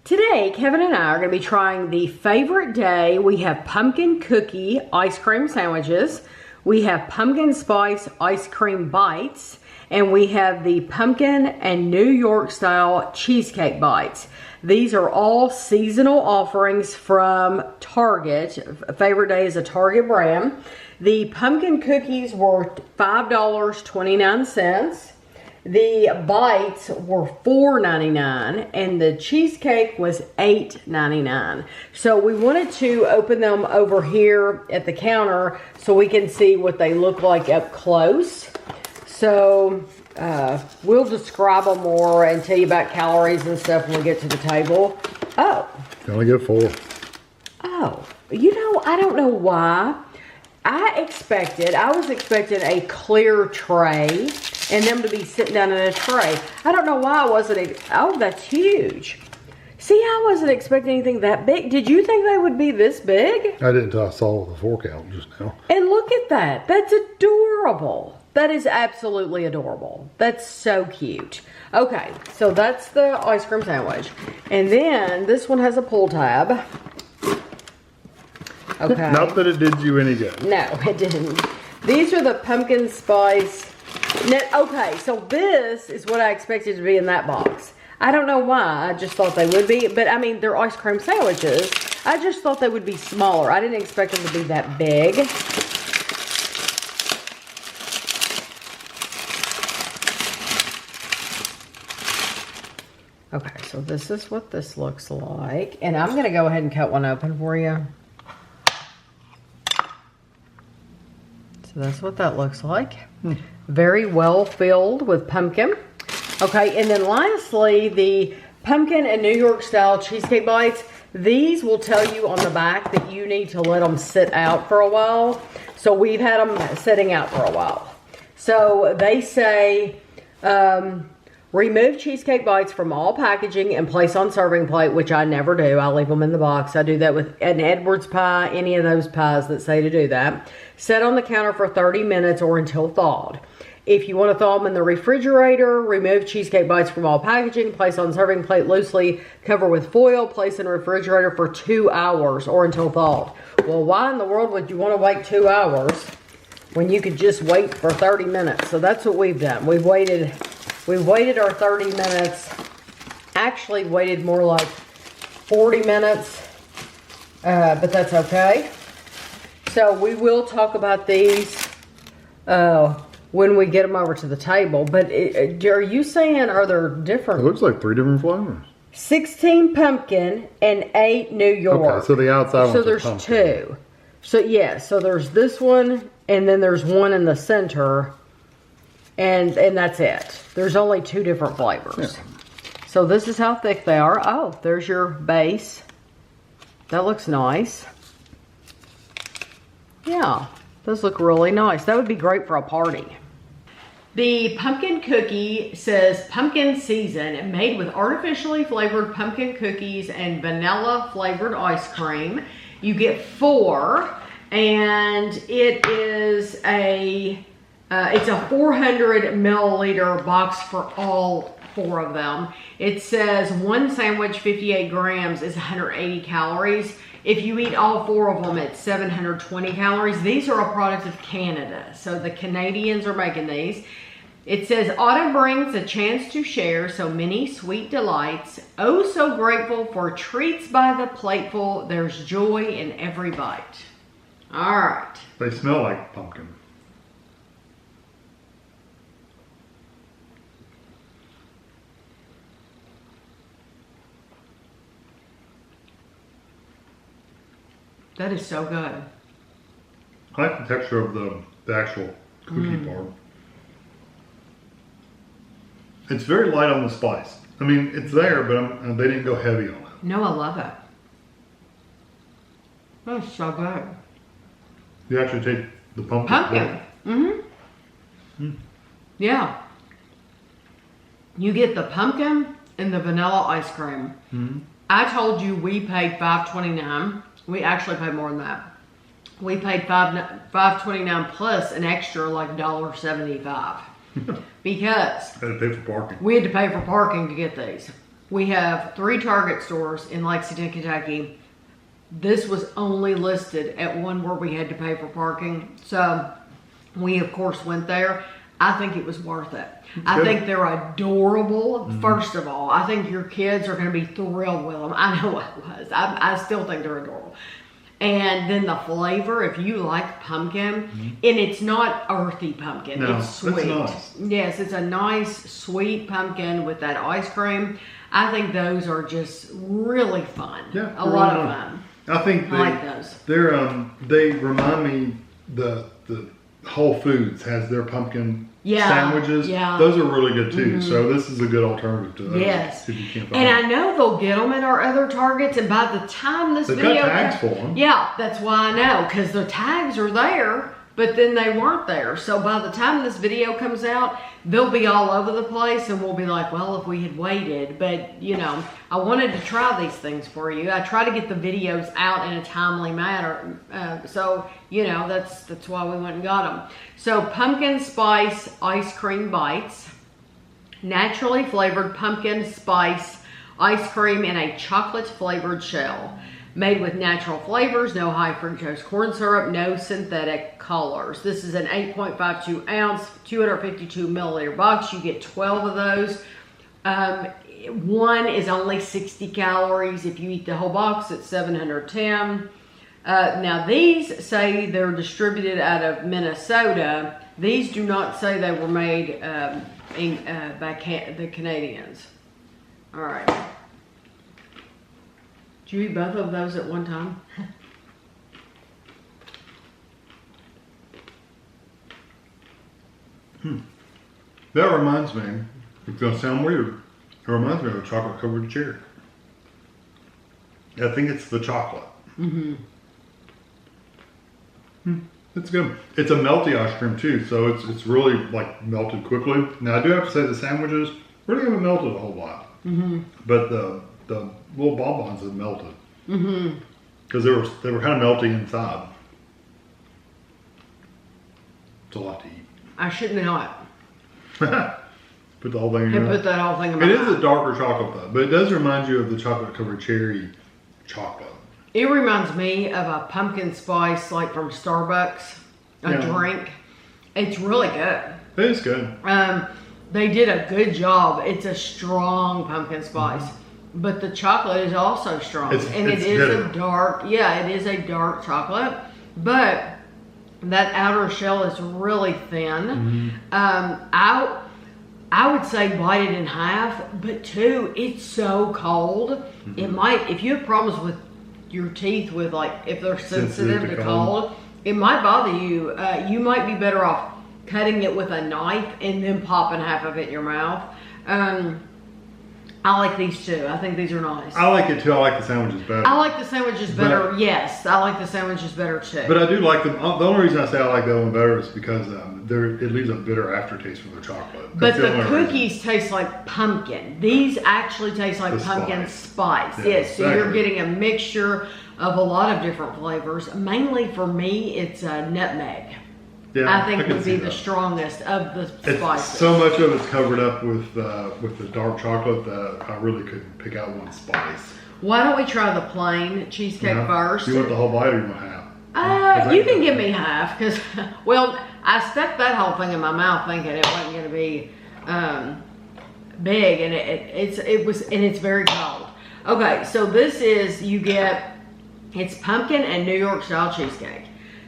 Today, Kevin and I are going to be trying the favorite day. We have pumpkin cookie ice cream sandwiches. We have pumpkin spice ice cream bites. And we have the pumpkin and New York style cheesecake bites. These are all seasonal offerings from Target. Favorite day is a Target brand. The pumpkin cookies were $5.29. The bites were $4.99 and the cheesecake was $8.99. So we wanted to open them over here at the counter so we can see what they look like up close. So we'll describe them more and tell you about calories and stuff when we get to the table. Oh. You only get 4. Oh, you know, I don't know why. I was expecting a clear tray and them to be sitting down in a tray. I don't know why I wasn't. Oh, that's huge. See, I wasn't expecting anything that big. Did you think they would be this big? I didn't until I saw the fork out just now. And look at that. That's adorable. That is absolutely adorable. That's so cute. Okay, so that's the ice cream sandwich. And then this one has a pull tab. Okay. Not that it did you any good. No, it didn't. These are the pumpkin spice. Now, okay, so this is what I expected to be in that box. I don't know why. I just thought they would be. But, I mean, they're ice cream sandwiches. I just thought they would be smaller. I didn't expect them to be that big. Okay, so this is what this looks like. And I'm going to go ahead and cut one open for you. So that's what that looks like. Very well filled with pumpkin. Okay, and then lastly, the pumpkin and New York style cheesecake bites. These will tell you on the back that you need to let them sit out for a while. So we've had them sitting out for a while. So they say, remove cheesecake bites from all packaging and place on serving plate, which I never do. I leave them in the box. I do that with an Edwards pie, any of those pies that say to do that. Set on the counter for 30 minutes or until thawed. If you want to thaw them in the refrigerator, remove cheesecake bites from all packaging, place on serving plate loosely, cover with foil, place in the refrigerator for 2 hours or until thawed. Well, why in the world would you want to wait 2 hours when you could just wait for 30 minutes? So that's what we've done. We've waited our 30 minutes, actually waited more like 40 minutes, but that's okay. So we will talk about these when we get them over to the table. But are you saying, are there different? It looks like 3 different flavors. 16 pumpkin and 8 New York. Okay, so the outside one's so there's pumpkin. 2. So yeah, so there's this one and then there's one in the center. And that's it. There's only 2 different flavors. Yeah. So this is how thick they are. Oh, there's your base. That looks nice. Yeah, those look really nice. That would be great for a party. The pumpkin cookie says pumpkin season, made with artificially flavored pumpkin cookies and vanilla flavored ice cream. You get 4, and it is it's a 400 milliliter box for all 4 of them. It says 1 sandwich, 58 grams, is 180 calories. If you eat all 4 of them, it's 720 calories. These are a product of Canada, so the Canadians are making these. It says, autumn brings a chance to share so many sweet delights. Oh, so grateful for treats by the plateful. There's joy in every bite. All right. They smell like pumpkin. That is so good. I like the texture of the actual cookie part. It's very light on the spice. I mean, it's there, but they didn't go heavy on it. No, I love it. That's so good. You actually take the pumpkin. Pumpkin. Yeah. You get the pumpkin and the vanilla ice cream. I told you we paid $5.29. We actually paid more than that. We paid $5.29 plus an extra like $1.75 because I had to pay for parking. We had to pay for parking to get these. We have 3 Target stores in Lexington, Kentucky. This was only listed at one where we had to pay for parking. So we, of course, went there. I think it was worth it. I think they're adorable, first of all. I think your kids are going to be thrilled with them. I know I was. I still think they're adorable. And then the flavor, if you like pumpkin, and it's not earthy pumpkin, No, it's sweet. it's nice. Yes, it's a nice, sweet pumpkin with that ice cream. I think those are just really fun. Yeah, a lot of fun. I think I like those. They remind me the Whole Foods has their pumpkin sandwiches. Yeah. Those are really good too. So this is a good alternative to those. Yes. If you can't find And I know they'll get them at our other Targets, and by the time this They've video got tags for them. Yeah, that's why I know, because the tags are there, but then they weren't there. So by the time this video comes out, they'll be all over the place, and we'll be like, well, if we had waited. But, you know, I wanted to try these things for you. I try to get the videos out in a timely manner. So, you know, that's why we went and got them. So, pumpkin spice ice cream bites. Naturally flavored pumpkin spice ice cream in a chocolate flavored shell. Made with natural flavors, no high fructose corn syrup, no synthetic colors. This is an 8.52 ounce, 252 milliliter box. You get 12 of those. One is only 60 calories. If you eat the whole box, it's 710. Now these say they're distributed out of Minnesota. These do not say they were made by the Canadians. All right. Did you eat both of those at one time? That reminds me, it's going to sound weird. It reminds me of a chocolate covered cherry. I think it's the chocolate. It's good. It's a melty ice cream too, so it's really like melted quickly. Now I do have to say the sandwiches really haven't melted a whole lot, but the little bonbons have melted because they were kind of melty inside. It's a lot to eat. I shouldn't know it. Put the whole thing in your mouth. Put that whole thing in my It is mouth. a darker chocolate though, but it does remind you of the chocolate covered cherry chocolate. It reminds me of a pumpkin spice, like from Starbucks, a drink. It's really good. It is good. They did a good job. It's a strong pumpkin spice, but the chocolate is also strong, It's it is bitter. a dark. Yeah, it is a dark chocolate, but that outer shell is really thin. I would say bite it in half, but two, it's so cold. It might, if you have problems with your teeth, with like if they're sensitive to cold, it might bother you. You might be better off cutting it with a knife and then popping half of it in your mouth. I like these too. I think these are nice. I like it too. I like the sandwiches better. I like the sandwiches better. Yes, I like the sandwiches better too. But I do like them. The only reason I say I like that one better is because it leaves a bitter aftertaste from the chocolate. But That's the only cookies reason. taste like pumpkin. These actually taste like The pumpkin spice. Yeah, Yes, so you're exactly. getting a mixture of a lot of different flavors. Mainly for me, it's nutmeg. Yeah, I think can would see be the that. strongest of the It's spices. so much of it's covered up with the dark chocolate that I really couldn't pick out one spice. Why don't we try the plain cheesecake first? You want the whole bite or you want half? 'Cause I You can- can give me half, because, well, I stuck that whole thing in my mouth thinking it wasn't going to be big, and it's very cold. Okay, so this is, it's pumpkin and New York style cheesecake.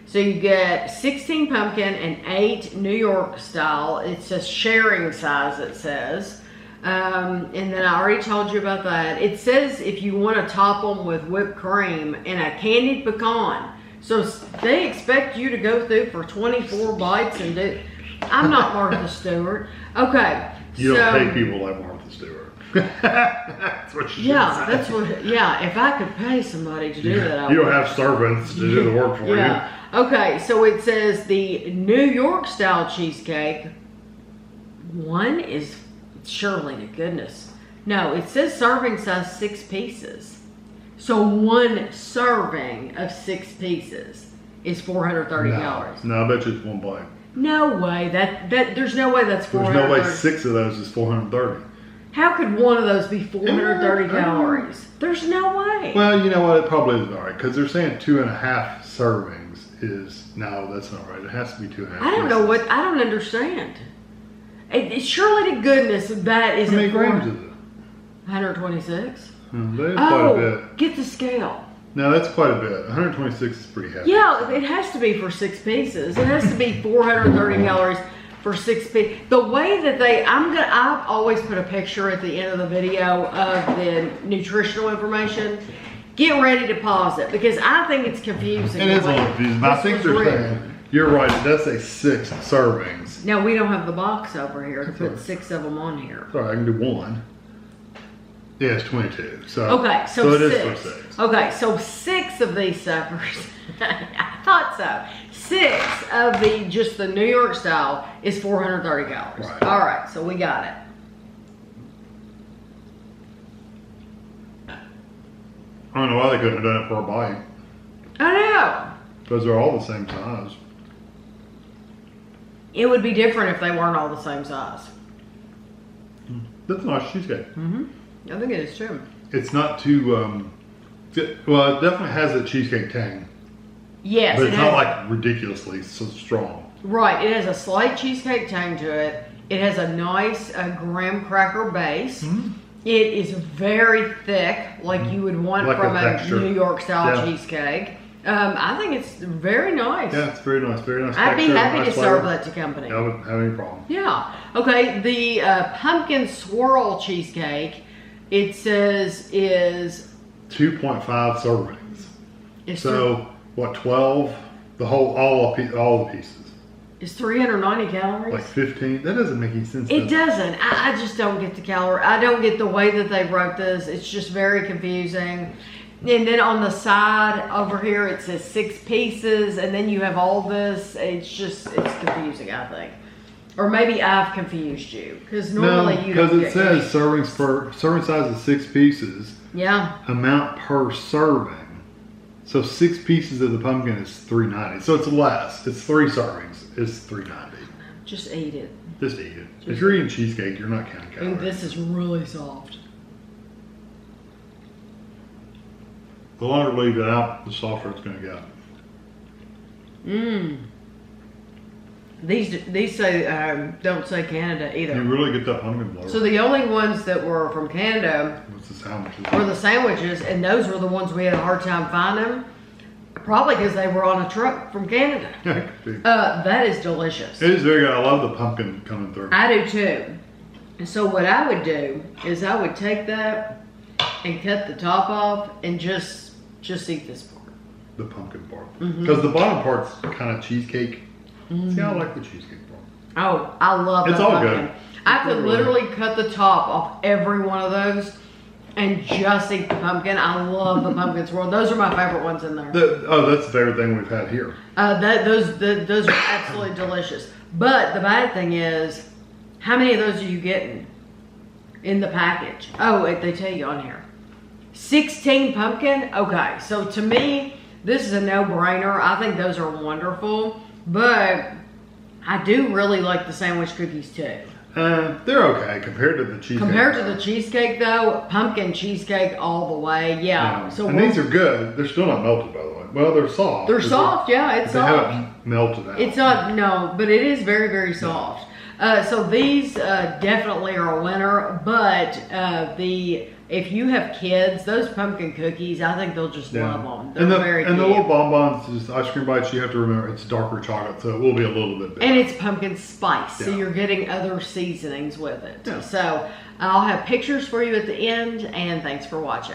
So you get 16 pumpkin and 8 New York style. It's a sharing size, it says. And then I already told you about that. It says if you want to top them with whipped cream and a candied pecan. So they expect you to go through for 24 bites and do. I'm not Martha Stewart. Okay. You don't pay people like Martha Stewart. That's what you Yeah, say. that's what. Yeah, if I could pay somebody to do that, I You don't would. have servants to do the work for Yeah. Okay, so it says the New York style cheesecake. One is surely to goodness. No, it says serving size 6 pieces. So one serving of 6 pieces is 430 you. calories. No, I bet you it's one bite. No way. That there's no way that's There's 430. no way 6 of those is 430. How could one of those be 430 calories? There's no way. Well, you know what? It probably is all right because they're saying 2.5 servings is no, that's not right. It has to be 2.5. I don't know what. I don't understand. Surely to goodness that isn't. How many grams is it? 126. That is quite a bit. Get the scale. No, that's quite a bit. 126 is pretty heavy. Yeah, it has to be for 6 pieces. It has to be 430 calories for 6 pieces. The way that I've always put a picture at the end of the video of the nutritional information. Get ready to pause it because I think it's confusing. It is a little confusing. I think they're saying, you're right, it does say 6 servings. Now, we don't have the box over here to put 6 of them on here. Sorry, I can do 1. Yeah, it's 22. So okay, so it 6. is for 6. Okay, so 6 of these suckers. I thought so. 6 of the New York style is 430 calories. Right. All right, so we got it. I don't know why they couldn't have done it for a bite. I know. Because they're all the same size. It would be different if they weren't all the same size. That's a nice cheesecake. I think it is too. It's not too, well, it definitely has a cheesecake tang. Yes. But it's not like ridiculously so strong. Right, it has a slight cheesecake tang to it. It has a nice graham cracker base. It is very thick, like you would want Like from a New York style Yeah. cheesecake. I think it's very nice. Yeah, it's very nice. Very nice. I'd be texture, happy nice to flavor. serve that to company. I wouldn't have any problem. Yeah. Okay, the pumpkin swirl cheesecake, it says is 2.5 servings. is So, what, 12? All the pieces. is 390 calories. Like 15? That doesn't make any sense. It doesn't. I just don't get the calorie. I don't get the way that they wrote this. It's just very confusing. And then on the side over here, it says 6 pieces, and then you have all this. It's confusing, I think. Or maybe I've confused you, because normally you don't because get it says serving size is 6 pieces. Yeah. Amount per serving. So 6 pieces of the pumpkin is $3.90. So it's less. It's 3 servings. It's $3.90. Just eat it. Just eat it. If you're eating cheesecake, you're not counting calories. And this is really soft. The longer you leave it out, the softer it's going to get. These say don't say Canada either. You really get that pumpkin flavor. So the only ones that were from Canada What's the sandwiches? were the sandwiches, and those were the ones we had a hard time finding. Probably because they were on a truck from Canada. That is delicious. It is very good. I love the pumpkin coming through. I do too. And so what I would do is I would take that and cut the top off and just eat this part. The pumpkin part. Because the bottom part's kind of cheesecake. See, I like the cheesecake part. Oh, I love that It's all pumpkin. good. I could literally cut the top off every one of those and just eat the pumpkin. I love the pumpkin swirl. Those are my favorite ones in there. That's the favorite thing we've had here. Those are absolutely delicious. But the bad thing is, how many of those are you getting in the package? Oh, they tell you on here. 16 pumpkin? Okay, so to me, this is a no-brainer. I think those are wonderful, but I do really like the sandwich cookies too. They're okay compared to the cheesecake. Compared to the cheesecake though, pumpkin cheesecake all the way, yeah. So and these are good. They're still not melted, by the way. Well, they're soft. They're soft, yeah, it's they soft. haven't melted out. It's not, no, but it is very, very soft. So these definitely are a winner, but if you have kids, those pumpkin cookies, I think they'll just love them. They're very cute. And the little bonbons, just ice cream bites, you have to remember it's darker chocolate, so it will be a little bit better. And it's pumpkin spice, so Yeah. you're getting other seasonings with it. Yeah. So I'll have pictures for you at the end, and thanks for watching.